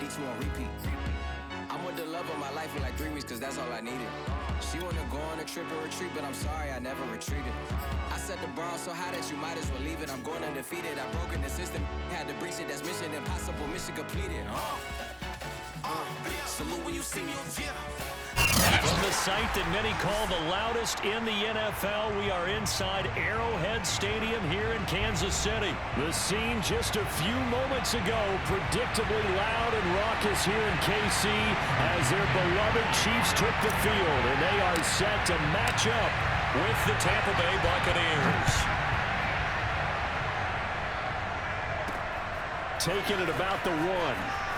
D2 on repeat. I'm with the love of my life for like 3 weeks, cause that's all I needed. She wanna go on a trip or retreat, but I'm sorry, I never retreated. I set the bar so high that you might as well leave it. I'm going undefeated, I've broken the system. Had to breach it, that's mission impossible, mission completed. Salute when you see me, From the site that many call the loudest in the NFL, we are inside Arrowhead Stadium here in Kansas City. The scene just a few moments ago, predictably loud and raucous here in KC as their beloved Chiefs took the field, and they are set to match up with the Tampa Bay Buccaneers. Taking it about the 1.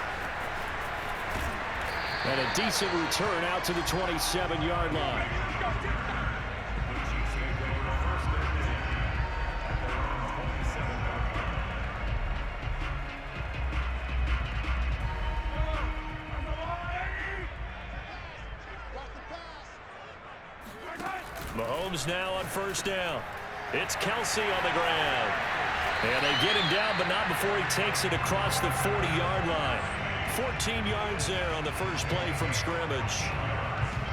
And a decent return out to the 27-yard line. Mahomes now on first down. It's Kelsey on the ground. And they get him down, but not before he takes it across the 40-yard line. 14 yards there on the first play from scrimmage.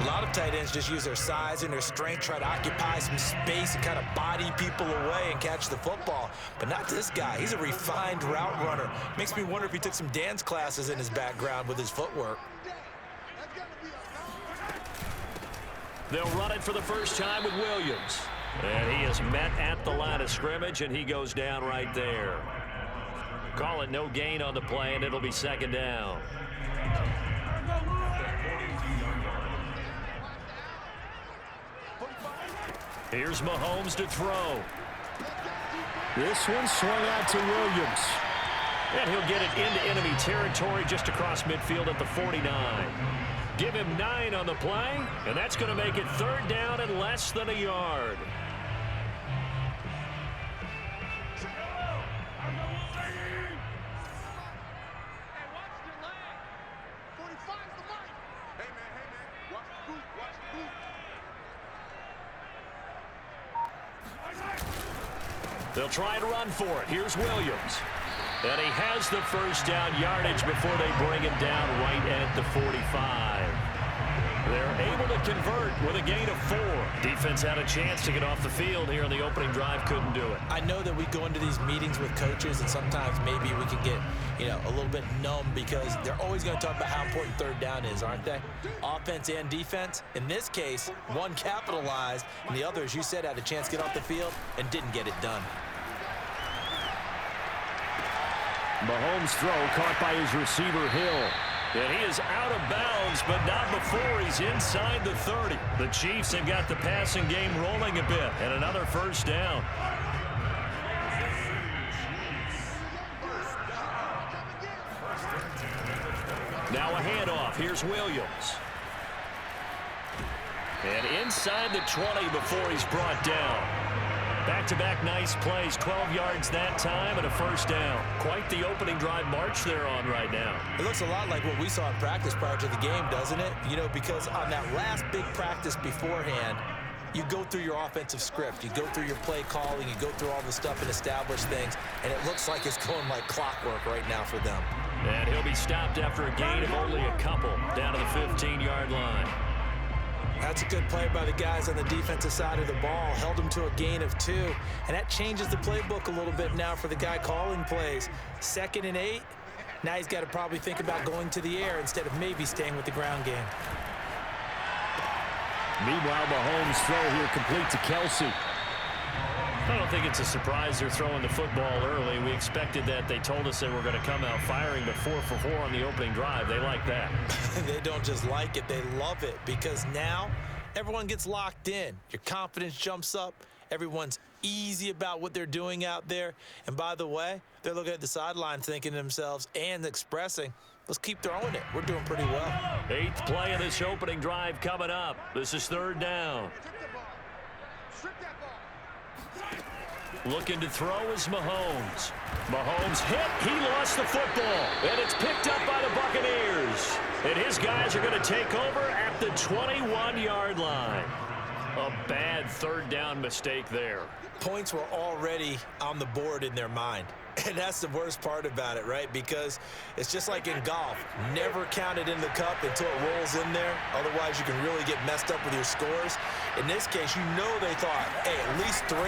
A lot of tight ends just use their size and their strength, try to occupy some space and kind of body people away and catch the football. But not this guy. He's a refined route runner. Makes me wonder if he took some dance classes in his background with his footwork. They'll run it for the first time with Williams. And he is met at the line of scrimmage, and he goes down right there. Call it no gain on the play, and it'll be second down. Here's Mahomes to throw. This one swung out to Williams. And he'll get it into enemy territory just across midfield at the 49. Give him 9 on the play, and that's going to make it third down and less than a yard. They'll try to run for it. Here's Williams. And he has the first down yardage before they bring him down right at the 45. They're able to convert with a gain of 4. Defense had a chance to get off the field here on the opening drive, couldn't do it. I know that we go into these meetings with coaches, and sometimes maybe we can get, a little bit numb because they're always going to talk about how important third down is, aren't they? Offense and defense. In this case, one capitalized, and the other, as you said, had a chance to get off the field and didn't get it done. Mahomes' throw caught by his receiver, Hill. And he is out of bounds, but not before he's inside the 30. The Chiefs have got the passing game rolling a bit, and another first down. Now a handoff. Here's Williams. And inside the 20 before he's brought down. Back-to-back nice plays, 12 yards that time and a first down. Quite the opening drive march they're on right now. It looks a lot like what we saw in practice prior to the game, doesn't it? Because on that last big practice beforehand, you go through your offensive script. You go through your play calling. You go through all the stuff and establish things. And it looks like it's going like clockwork right now for them. And he'll be stopped after a gain of only a couple down to the 15-yard line. That's a good play by the guys on the defensive side of the ball. Held him to a gain of 2. And that changes the playbook a little bit now for the guy calling plays. 2nd and 8. Now he's got to probably think about going to the air instead of maybe staying with the ground game. Meanwhile, Mahomes' throw here complete to Kelsey. I don't think it's a surprise they're throwing the football early. We expected that. They told us they were going to come out firing, but 4 for 4 on the opening drive. They like that. They don't just like it, they love it, because now everyone gets locked in. Your confidence jumps up. Everyone's easy about what they're doing out there. And by the way, they're looking at the sideline thinking to themselves and expressing, let's keep throwing it. We're doing pretty well. 8th play of this opening drive coming up. This is third down. Looking to throw is Mahomes. Mahomes hit. He lost the football. And it's picked up by the Buccaneers. And his guys are going to take over at the 21-yard line. A bad third down mistake there. Points were already on the board in their mind. And that's the worst part about it, right? Because it's just like in golf. Never count it in the cup until it rolls in there. Otherwise, you can really get messed up with your scores. In this case, you know they thought, hey, at least 3,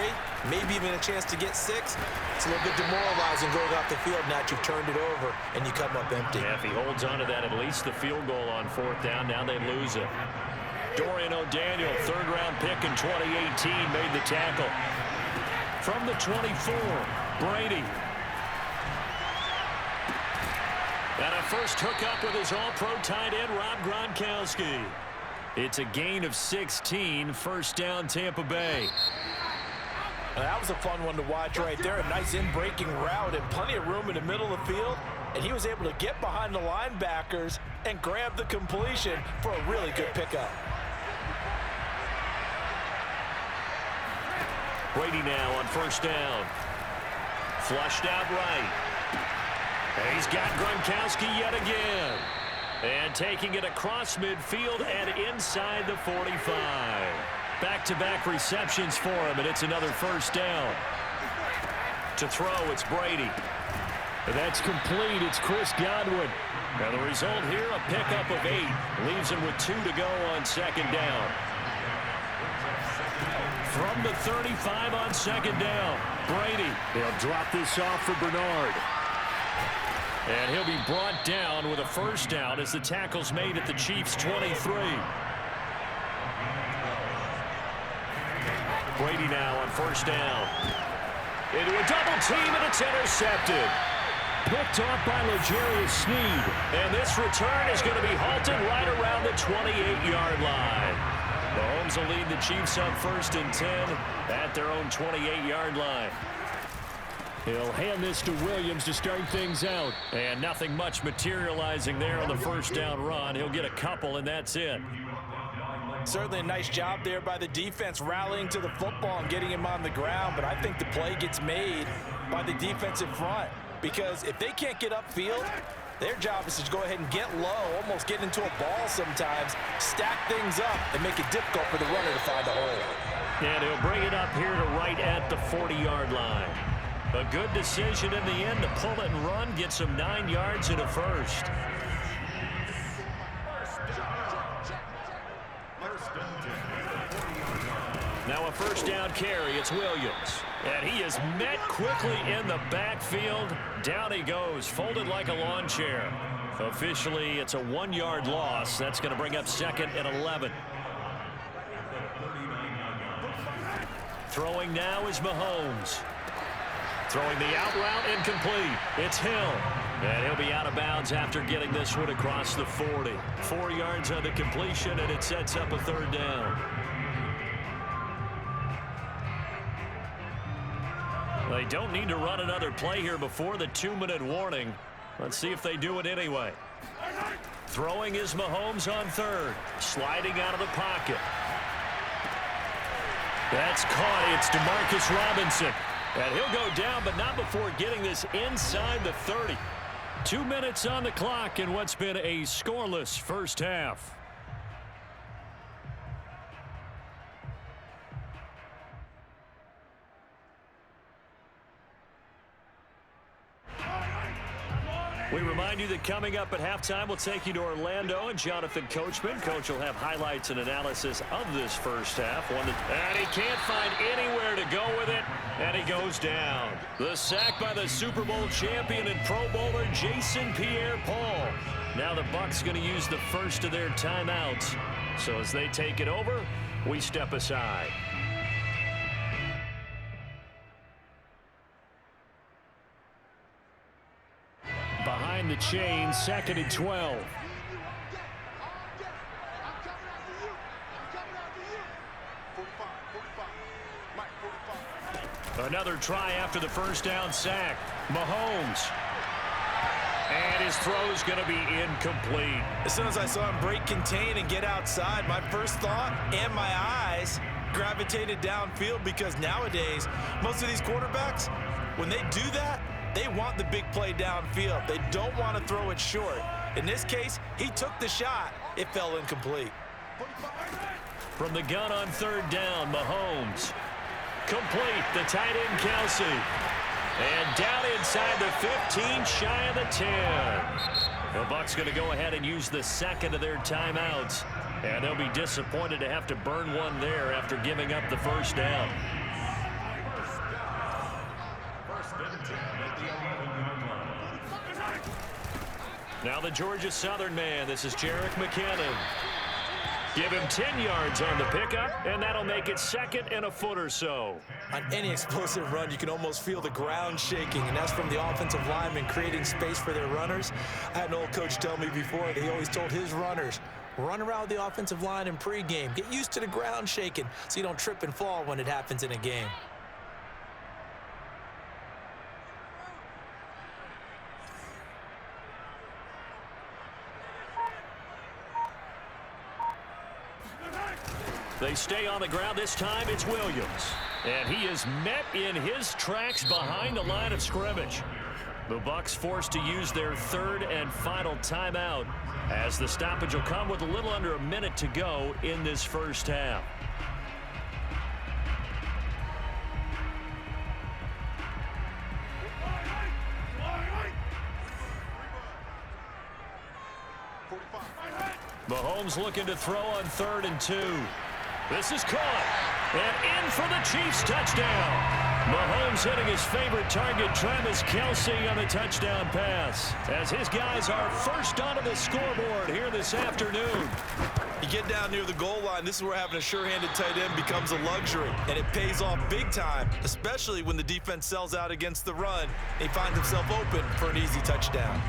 maybe even a chance to get 6. It's a little bit demoralizing going off the field now that you've turned it over and you come up empty. Yeah, if he holds on to that, at least the field goal on 4th down. Now they lose it. Dorian O'Daniel, 3rd-round pick in 2018, made the tackle. From the 24, Brady. And a first hookup with his all-pro tight end, Rob Gronkowski. It's a gain of 16, 1st down, Tampa Bay. That was a fun one to watch right there. A nice in-breaking route and plenty of room in the middle of the field. And he was able to get behind the linebackers and grab the completion for a really good pickup. Brady now on 1st down. Flushed out right. And he's got Gronkowski yet again. And taking it across midfield and inside the 45. Back-to-back receptions for him, and it's another 1st down. To throw, it's Brady. And that's complete. It's Chris Godwin. And the result here, a pickup of 8. Leaves him with 2 to go on 2nd down. From the 35 on 2nd down, Brady. They'll drop this off for Bernard. And he'll be brought down with a 1st down as the tackle's made at the Chiefs' 23. Brady now on 1st down. Into a double team, and it's intercepted. Picked off by L'Jarius Sneed. And this return is going to be halted right around the 28-yard line. Mahomes will lead the Chiefs up 1st and 10 at their own 28-yard line. He'll hand this to Williams to start things out. And nothing much materializing there on the 1st down run. He'll get a couple, and that's it. Certainly a nice job there by the defense rallying to the football and getting him on the ground. But I think the play gets made by the defensive front. Because if they can't get upfield, their job is to go ahead and get low, almost get into a ball sometimes, stack things up, and make it difficult for the runner to find a hole. And he'll bring it up here to right at the 40-yard line. A good decision in the end to pull it and run, get some 9 yards and a 1st. Now a 1st down carry, it's Williams. And he is met quickly in the backfield. Down he goes, folded like a lawn chair. Officially, it's a 1-yard loss. That's going to bring up 2nd and 11. Throwing now is Mahomes. Throwing the out route, incomplete. It's Hill. And he'll be out of bounds after getting this one across the 40. 4 yards on the completion, and it sets up a 3rd down. They don't need to run another play here before the 2-minute warning. Let's see if they do it anyway. Throwing is Mahomes on 3rd. Sliding out of the pocket. That's caught. It's DeMarcus Robinson. And he'll go down, but not before getting this inside the 30. 2 minutes on the clock in what's been a scoreless 1st half. We remind you that coming up at halftime, we'll take you to Orlando and Jonathan Coachman. Coach will have highlights and analysis of this 1st half. And he can't find anywhere to go with it, and he goes down. The sack by the Super Bowl champion and Pro Bowler Jason Pierre-Paul. Now the Bucs going to use the first of their timeouts. So as they take it over, we step aside. Behind the chain, 2nd and 12. Another try after the 1st down sack. Mahomes. And his throw's going to be incomplete. As soon as I saw him break contain and get outside, my first thought and my eyes gravitated downfield, because nowadays, most of these quarterbacks, when they do that, they want the big play downfield. They don't want to throw it short. In this case, he took the shot. It fell incomplete. From the gun on third down, Mahomes. Complete, the tight end Kelsey. And down inside the 15, shy of the 10. The Bucs going to go ahead and use the second of their timeouts. And they'll be disappointed to have to burn one there after giving up the first down. Now the Georgia Southern man. This is Jerick McKinnon. Give him 10 yards on the pickup, and that'll make it second and a foot or so. On any explosive run, you can almost feel the ground shaking, and that's from the offensive linemen creating space for their runners. I had an old coach tell me before, he always told his runners, run around the offensive line in pregame. Get used to the ground shaking so you don't trip and fall when it happens in a game. They stay on the ground. This time it's Williams. And he is met in his tracks behind the line of scrimmage. The Bucs forced to use their third and final timeout as the stoppage will come with a little under a minute to go in this first half. Mahomes looking to throw on 3rd and 2. This is caught. And in for the Chiefs touchdown. Mahomes hitting his favorite target, Travis Kelce, on the touchdown pass. As his guys are first onto the scoreboard here this afternoon. You get down near the goal line, this is where having a sure-handed tight end becomes a luxury. And it pays off big time, especially when the defense sells out against the run. He finds himself open for an easy touchdown.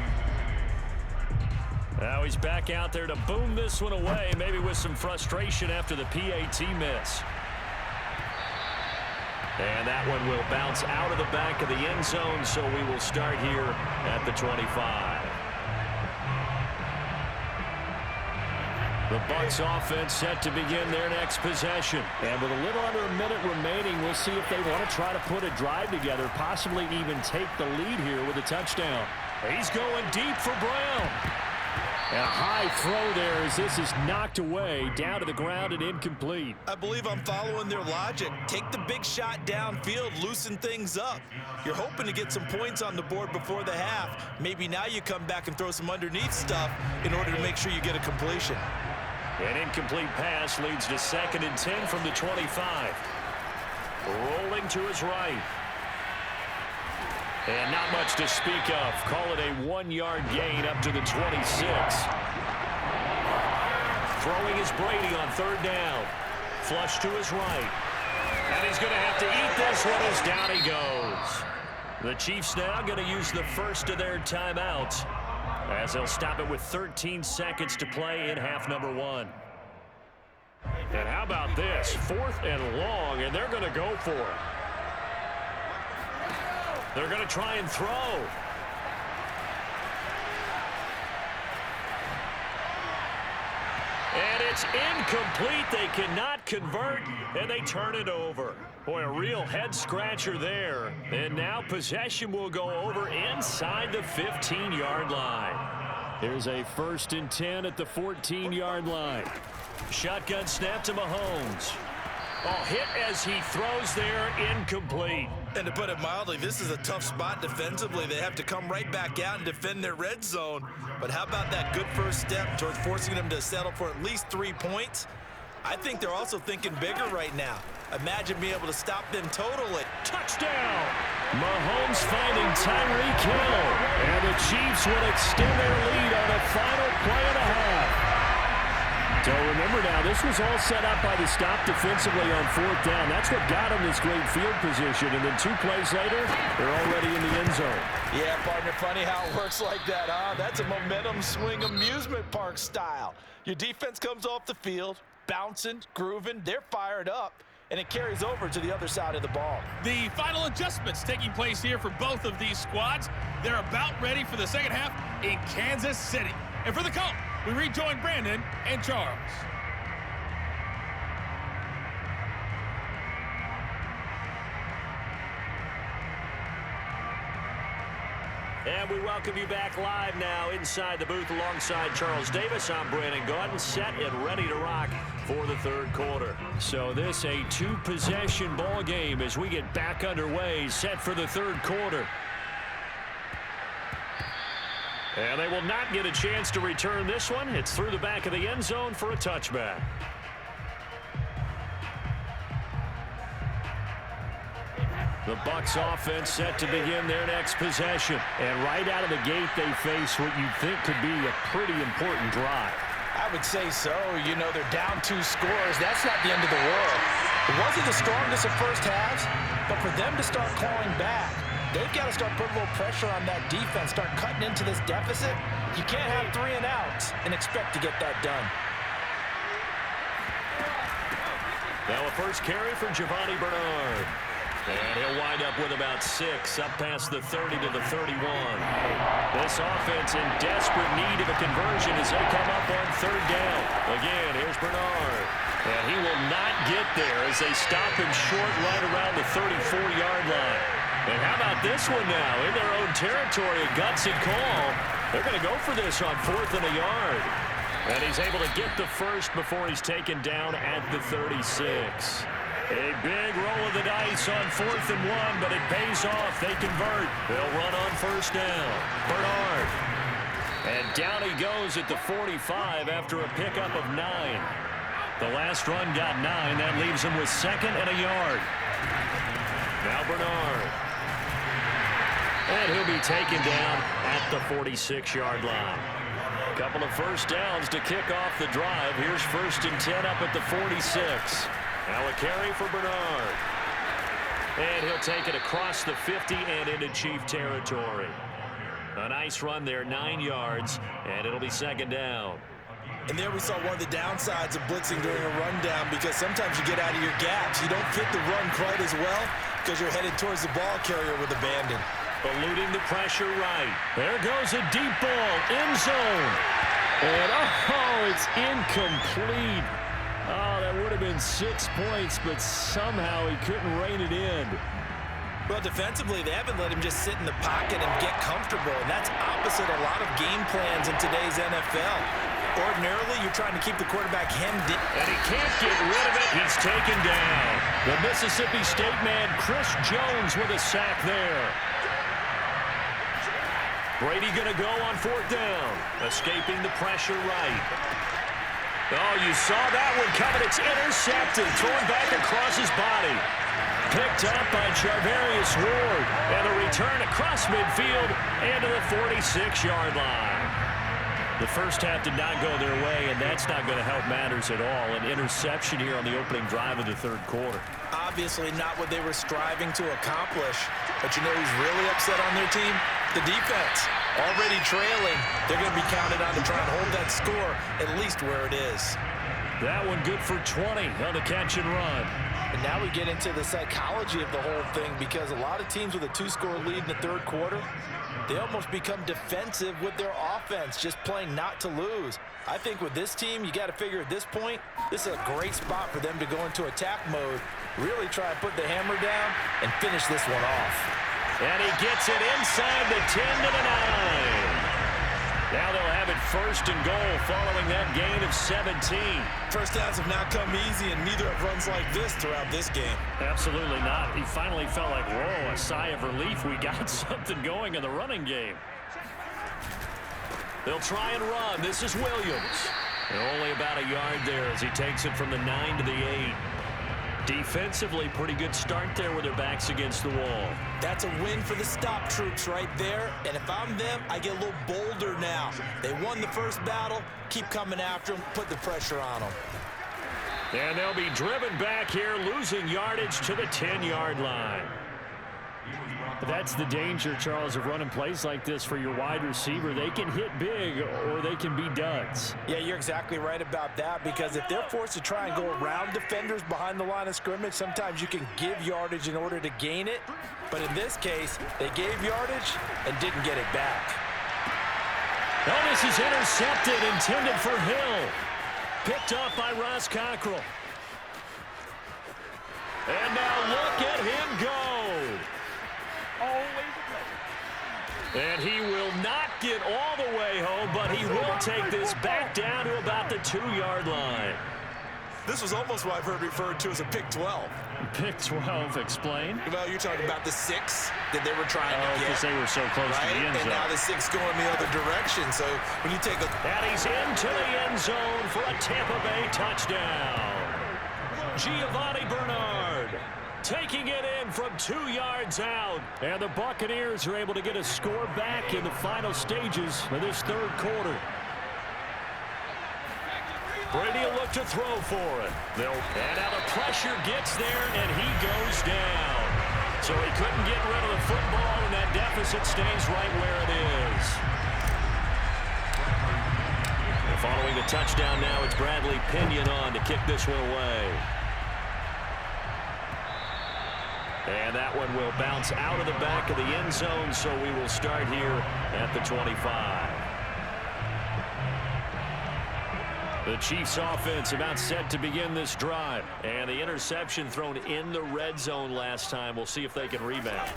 Now he's back out there to boom this one away, maybe with some frustration after the PAT miss. And that one will bounce out of the back of the end zone, so we will start here at the 25. The Bucs offense set to begin their next possession. And with a little under a minute remaining, we'll see if they want to try to put a drive together, possibly even take the lead here with a touchdown. He's going deep for Brown. And a high throw there as this is knocked away, down to the ground and incomplete. I believe I'm following their logic. Take the big shot downfield, loosen things up. You're hoping to get some points on the board before the half. Maybe now you come back and throw some underneath stuff in order to make sure you get a completion. An incomplete pass leads to 2nd and 10 from the 25. Rolling to his right. And not much to speak of. Call it a 1-yard gain up to the 26. Throwing is Brady on 3rd down. Flush to his right. And he's going to have to eat this one as down he goes. The Chiefs now going to use the first of their timeouts as they'll stop it with 13 seconds to play in half number 1. And how about this? 4th and long, and they're going to go for it. They're going to try and throw. And it's incomplete. They cannot convert, and they turn it over. Boy, a real head-scratcher there. And now possession will go over inside the 15-yard line. Here's a 1st and 10 at the 14-yard line. Shotgun snap to Mahomes. Oh, hit as he throws there, incomplete. And to put it mildly, this is a tough spot defensively. They have to come right back out and defend their red zone. But how about that good first step towards forcing them to settle for at least 3 points? I think they're also thinking bigger right now. Imagine being able to stop them totally. Touchdown! Mahomes finding Tyreek Hill. And the Chiefs will extend their lead on a final play and a half. So remember now, this was all set up by the stop defensively on 4th down. That's what got them this great field position. And then 2 plays later, they're already in the end zone. Yeah, partner, funny how it works like that, huh? That's a momentum swing amusement park style. Your defense comes off the field, bouncing, grooving, they're fired up, and it carries over to the other side of the ball. The final adjustments taking place here for both of these squads. They're about ready for the second half in Kansas City. And for the call, we rejoin Brandon and Charles. And we welcome you back live now inside the booth alongside Charles Davis. I'm Brandon Gaudin, set and ready to rock for the third quarter. So this a two-possession ball game as we get back underway, set for the third quarter. And they will not get a chance to return this one. It's through the back of the end zone for a touchback. The Bucs offense set to begin their next possession. And right out of the gate, they face what you think could be a pretty important drive. I would say so. You know, they're down 2 scores. That's not the end of the world. It wasn't the strongest of first halves, but for them to start clawing back, they've got to start putting a little pressure on that defense, start cutting into this deficit. You can't have 3 and outs and expect to get that done. Now a first carry for Giovanni Bernard. And he'll wind up with about 6, up past the 30 to the 31. This offense in desperate need of a conversion as they come up on third down. Again, here's Bernard. And he will not get there as they stop him short right around the 34-yard line. And how about this one now? In their own territory, a gutsy call. They're going to go for this on 4th and a yard. And he's able to get the first before he's taken down at the 36. A big roll of the dice on 4th and 1, but it pays off. They convert. They'll run on first down. Bernard. And down he goes at the 45 after a pickup of 9. The last run got 9. That leaves him with 2nd and a yard. Now Bernard. And he'll be taken down at the 46-yard line. Couple of first downs to kick off the drive. Here's 1st and 10 up at the 46. Now a carry for Bernard. And he'll take it across the 50 and into Chief territory. A nice run there, 9 yards, and it'll be 2nd down. And there we saw one of the downsides of blitzing during a rundown, because sometimes you get out of your gaps. You don't fit the run quite as well because you're headed towards the ball carrier with abandon. Eluding the pressure right. There goes a deep ball, end zone. And it's incomplete. Oh, that would have been 6 points, but somehow he couldn't rein it in. Well, defensively, they haven't let him just sit in the pocket and get comfortable, and that's opposite a lot of game plans in today's NFL. Ordinarily, you're trying to keep the quarterback hemmed in. And he can't get rid of it. He's taken down. The Mississippi State man, Chris Jones, with a sack there. Brady going to go on 4th down, escaping the pressure right. Oh, you saw that one coming. It's intercepted, thrown back across his body. Picked up by Charvarius Ward. And a return across midfield and to the 46-yard line. The first half did not go their way, and that's not going to help matters at all. An interception here on the opening drive of the third quarter. Obviously not what they were striving to accomplish. But you know who's really upset on their team? The defense. Already trailing. They're going to be counted on to try and hold that score at least where it is. That one good for 20 on the catch and run. And now we get into the psychology of the whole thing, because a lot of teams with a 2-score lead in the third quarter, they almost become defensive with their offense, just playing not to lose. I think with this team, you got to figure at this point, this is a great spot for them to go into attack mode, really try to put the hammer down and finish this one off. And he gets it inside the 10 to the 9. Now they'll have it 1st and goal following that gain of 17. First downs have not come easy, and neither have runs like this throughout this game. Absolutely not. He finally felt like, whoa, a sigh of relief. We got something going in the running game. They'll try and run. This is Williams. And only about a yard there as he takes it from the 9 to the 8. Defensively, pretty good start there with their backs against the wall. That's a win for the stop troops right there. And if I'm them, I get a little bolder now. They won the first battle. Keep coming after them. Put the pressure on them. And they'll be driven back here, losing yardage to the 10-yard line. That's the danger, Charles, of running plays like this for your wide receiver. They can hit big or they can be duds. Yeah, you're exactly right about that, because if they're forced to try and go around defenders behind the line of scrimmage, sometimes you can give yardage in order to gain it. But in this case, they gave yardage and didn't get it back. Oh, this is intercepted, intended for Hill. Picked up by Ross Cockrell. And now look at him go. And he will not get all the way home, but he will take this back down to about the 2-yard line. This was almost what I've heard referred to as a pick 12. Pick 12, explain. Well, you're talking about the 6 that they were trying to get. Because they were so close to the end zone. And now the 6 going the other direction. So when you take a... And he's into the end zone for a Tampa Bay touchdown. Giovanni Bernard taking it in from 2 yards out. And the Buccaneers are able to get a score back in the final stages of this third quarter. Brady will look to throw for it. And now the pressure gets there, and he goes down. So he couldn't get rid of the football, and that deficit stays right where it is. And following the touchdown now, it's Bradley Pinion on to kick this one away. And that one will bounce out of the back of the end zone, so we will start here at the 25. The Chiefs offense about set to begin this drive. And the interception thrown in the red zone last time. We'll see if they can rebound.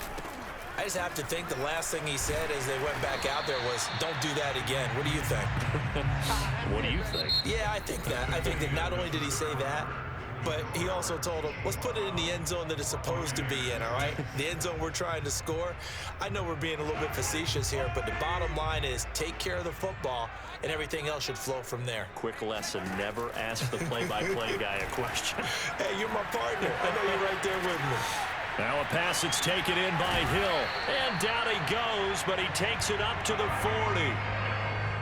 I just have to think the last thing he said as they went back out there was, don't do that again. What do you think? What do you think? Yeah, I think that. I think that not only did he say that, but he also told him, let's put it in the end zone that it's supposed to be in, all right? The end zone we're trying to score. I know we're being a little bit facetious here, but the bottom line is take care of the football, and everything else should flow from there. Quick lesson, never ask the play-by-play guy a question. Hey, you're my partner. I know you're right there with me. Now a pass that's taken in by Hill. And down he goes, but he takes it up to the 40.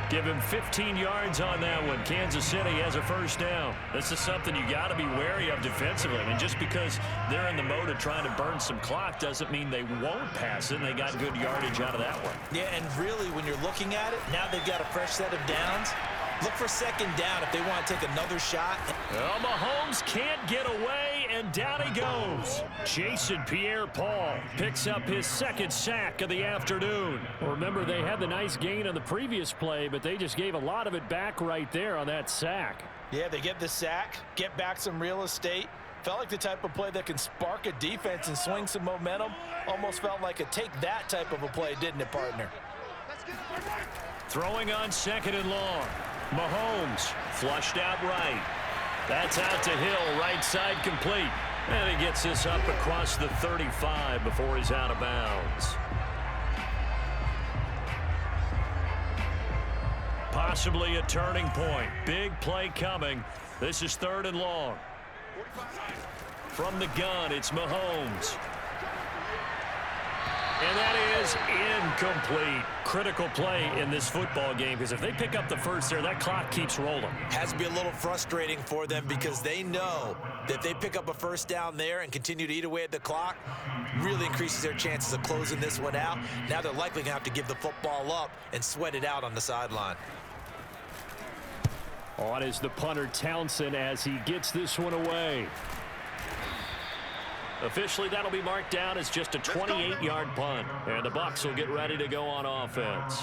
Give him 15 yards on that one. Kansas City has a first down. This is something you got to be wary of defensively. I mean, just because they're in the mode of trying to burn some clock doesn't mean they won't pass it, and they got good yardage out of that one. Yeah, and really, when you're looking at it, now they've got a fresh set of downs. Look for second down if they want to take another shot. Well, Mahomes can't get away, and down he goes. Jason Pierre-Paul picks up his second sack of the afternoon. Well, remember, they had the nice gain on the previous play, but they just gave a lot of it back right there on that sack. Yeah, they get the sack, get back some real estate. Felt like the type of play that can spark a defense and swing some momentum. Almost felt like a take-that type of a play, didn't it, partner? Throwing on second and long. Mahomes flushed out right. That's out to Hill, right side complete. And he gets this up across the 35 before he's out of bounds. Possibly a turning point. Big play coming. This is third and long. From the gun, it's Mahomes. And that is incomplete. Critical play in this football game, because if they pick up the first there, that clock keeps rolling. Has to be a little frustrating for them because they know that if they pick up a first down there and continue to eat away at the clock, really increases their chances of closing this one out. Now they're likely going to have to give the football up and sweat it out on the sideline. On is the punter Townsend as he gets this one away. Officially, that'll be marked down as just a 28-yard punt. And the Bucs will get ready to go on offense.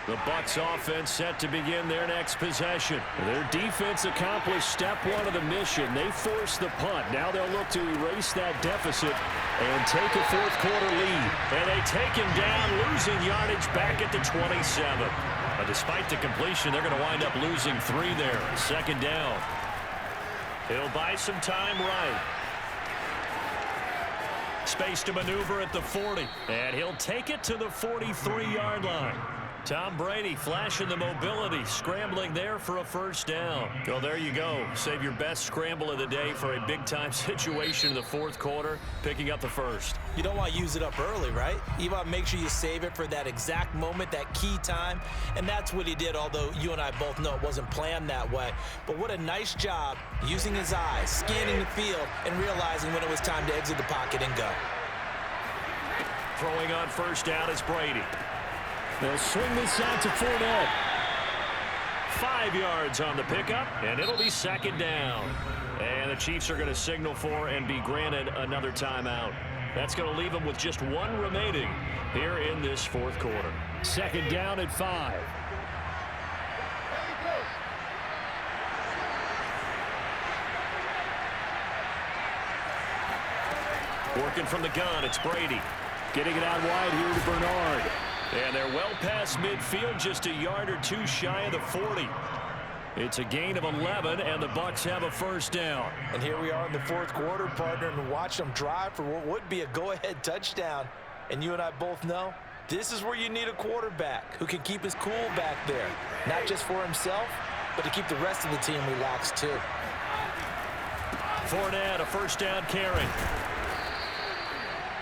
The Bucs offense set to begin their next possession. Their defense accomplished step one of the mission. They forced the punt. Now they'll look to erase that deficit and take a fourth quarter lead. And they take him down, losing yardage back at the 27. But despite the completion, they're going to wind up losing 3 there. Second down. He'll buy some time right. Space to maneuver at the 40. And he'll take it to the 43-yard line. Tom Brady flashing the mobility, scrambling there for a first down. Well, there you go. Save your best scramble of the day for a big-time situation in the fourth quarter, picking up the first. You don't want to use it up early, right? You want to make sure you save it for that exact moment, that key time, and that's what he did, although you and I both know it wasn't planned that way. But what a nice job using his eyes, scanning the field, and realizing when it was time to exit the pocket and go. Throwing on first down is Brady. They'll swing this out to Fournette. 5 yards on the pickup, and it'll be second down. And the Chiefs are going to signal for and be granted another timeout. That's going to leave them with just 1 remaining here in this fourth quarter. Second down at 5. Working from the gun, it's Brady. Getting it out wide here to Bernard. And they're well past midfield, just a yard or two shy of the 40. It's a gain of 11, and the Bucs have a first down. And here we are in the fourth quarter, partner, and watch them drive for what would be a go-ahead touchdown. And you and I both know this is where you need a quarterback who can keep his cool back there, not just for himself, but to keep the rest of the team relaxed too. Fournette, a first down carry.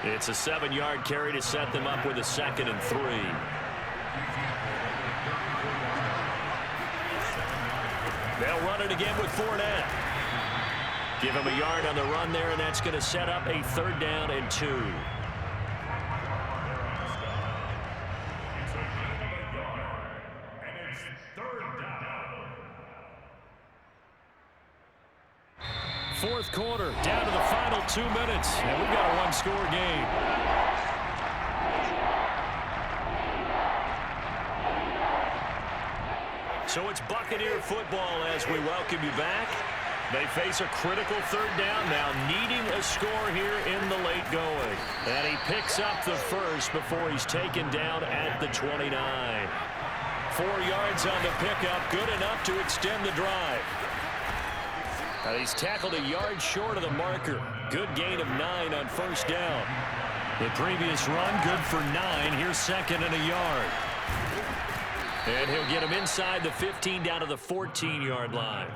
It's a 7-yard carry to set them up with a 2nd and 3. They'll run it again with Fournette. Give him a yard on the run there, and that's going to set up a 3rd down and 2. Fourth quarter, down to the final 2 minutes, and we've got a one-score game. So it's Buccaneer football as we welcome you back. They face a critical 3rd down now, needing a score here in the late going. And he picks up the first before he's taken down at the 29. 4 yards on the pickup, good enough to extend the drive. And he's tackled a yard short of the marker. Good gain of 9 on first down. The previous run, good for 9. Here's 2nd and a yard. And he'll get him inside the 15 down to the 14-yard line.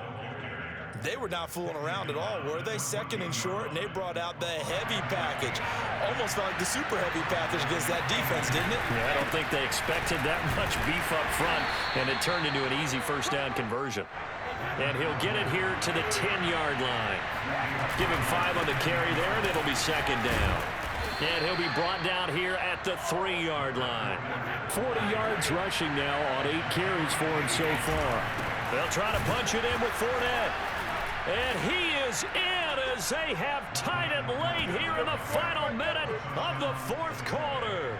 They were not fooling around at all, were they? 2nd and short, and they brought out the heavy package. Almost felt like the super heavy package against that defense, didn't it? Yeah, I don't think they expected that much beef up front, and it turned into an easy first down conversion. And he'll get it here to the 10-yard line. Give him 5 on the carry there, and it'll be 2nd down. And he'll be brought down here at the 3-yard line. 40 yards rushing now on 8 carries for him so far. They'll try to punch it in with Fournette. And he is in as they have tied it late here in the final minute of the fourth quarter.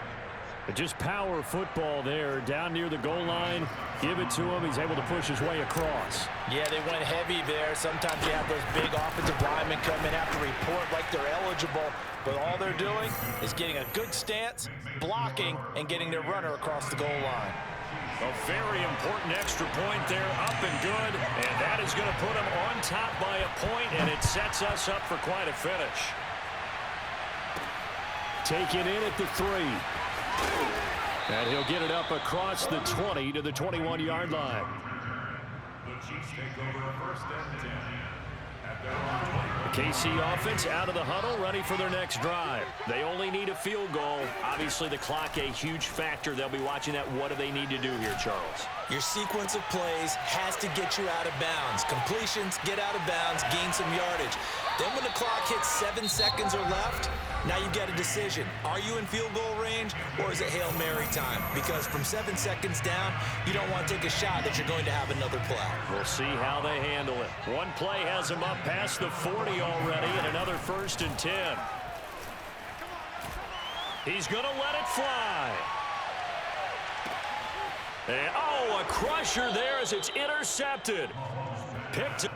Just power football there, down near the goal line. Give it to him. He's able to push his way across. Yeah, they went heavy there. Sometimes you have those big offensive linemen come in, have to report like they're eligible. But all they're doing is getting a good stance, blocking, and getting their runner across the goal line. A very important extra point there, up and good. And that is going to put him on top by a point, and it sets us up for quite a finish. Take it in at the 3. And he'll get it up across the 20 to the 21-yard line. The Chiefs take over a 1st and 10. The KC offense out of the huddle, ready for their next drive. They only need a field goal. Obviously, the clock a huge factor. They'll be watching that. What do they need to do here, Charles? Your sequence of plays has to get you out of bounds. Completions, get out of bounds, gain some yardage. Then when the clock hits 7 seconds or left, now you get a decision. Are you in field goal range, or is it Hail Mary time? Because from 7 seconds down, you don't want to take a shot that you're going to have another play. We'll see how they handle it. One play has them up past the 40 already, and another 1st and 10. He's going to let it fly. And, oh, a crusher there as it's intercepted. Picked